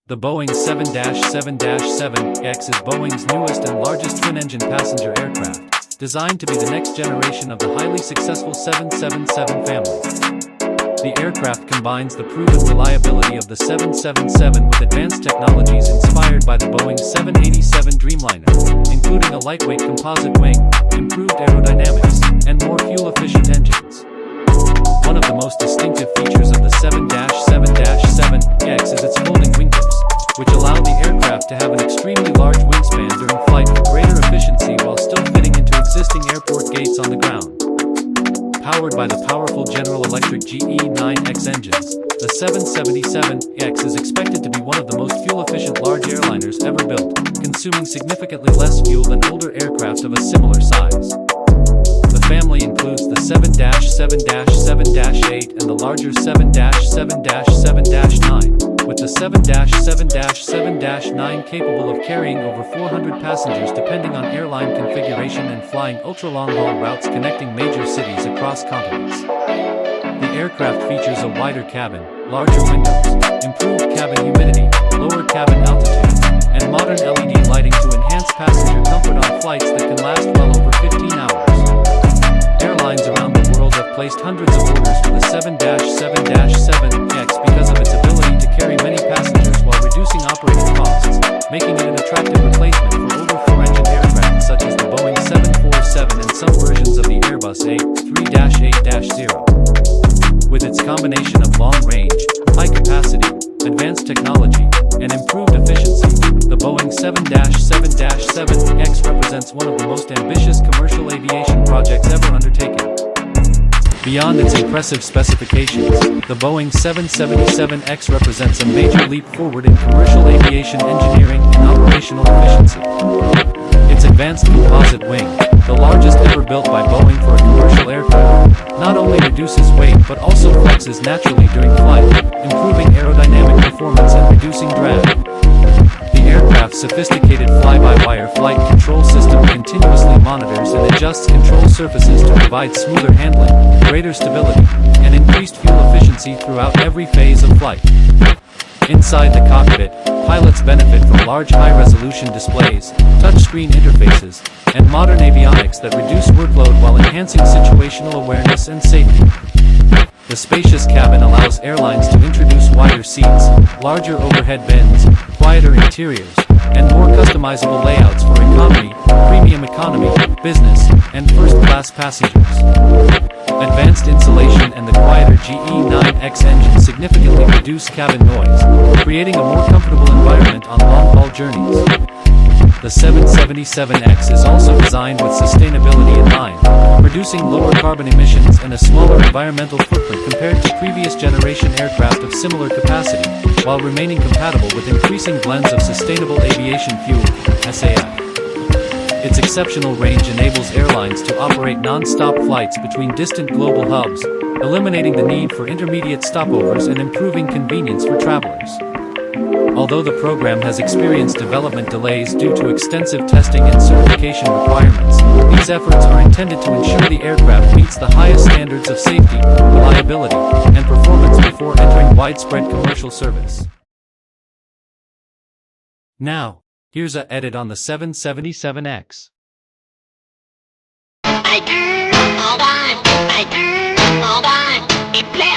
The Boeing 777X is Boeing's newest and largest twin-engine passenger aircraft, designed to be the next generation of the highly successful 777 family. The aircraft combines the proven reliability of the 777 with advanced technologies inspired by the Boeing 787 Dreamliner, including a lightweight composite wing, improved aerodynamics, and more fuel-efficient engines. One of the most distinctive features of the 777X is its folding wingtips, which allow the aircraft to have an extremely large wingspan during flight for greater efficiency while still fitting into existing airport gates on the ground. Powered by the powerful General Electric GE9X engines, the 777X is expected to be one of the most fuel-efficient large airliners ever built, consuming significantly less fuel than older aircraft of a similar size. The family includes the 777-7-8 and the larger 777-7-9, with the 777-7-9 capable of carrying over 400 passengers depending on airline configuration and flying ultra-long-haul routes connecting major cities across continents. The aircraft features a wider cabin, larger windows, improved cabin humidity, lower cabin altitude, and modern LED lighting to enhance passenger comfort on flights that can last well over 15 hours. Airlines around the world have placed hundreds of orders for the 777X because of its ability to carry many passengers while reducing operating costs, making it an attractive replacement for older four-engine aircraft such as the Boeing 747 and some versions of the Airbus A380. With its combination of long range, high capacity, advanced technology, and improved efficiency, the Boeing 777X represents one of the most ambitious commercial aviation projects ever undertaken. Beyond its impressive specifications, the Boeing 777X represents a major leap forward in commercial aviation engineering and operational efficiency. Its advanced composite wing, the largest ever built by Boeing for a commercial aircraft, not only reduces weight but also flexes naturally during flight, improving aerodynamic performance and reducing drag. The aircraft's sophisticated fly-by-wire flight control system continuously monitors and adjusts control surfaces to provide smoother handling, greater stability, and increased fuel efficiency throughout every phase of flight. Inside the cockpit, pilots benefit from large high-resolution displays, touchscreen interfaces, and modern avionics that reduce workload while enhancing situational awareness and safety. The spacious cabin allows airlines to introduce wider seats, larger overhead bins, quieter interiors, and more customizable layouts for economy, premium economy, business, and first-class passengers. Advanced insulation and the quieter GE9X engine significantly reduce cabin noise, creating a more comfortable environment on long-haul journeys. The 777X is also designed with sustainability in mind, producing lower carbon emissions and a smaller environmental footprint compared to previous generation aircraft of similar capacity, while remaining compatible with increasing blends of sustainable aviation fuel, SAF. Its exceptional range enables airlines to operate non-stop flights between distant global hubs, eliminating the need for intermediate stopovers and improving convenience for travelers. Although the program has experienced development delays due to extensive testing and certification requirements, these efforts are intended to ensure the aircraft meets the highest standards of safety, reliability, and performance before entering widespread commercial service. Now, here's a edit on the 777X. Hold on, hold on, it play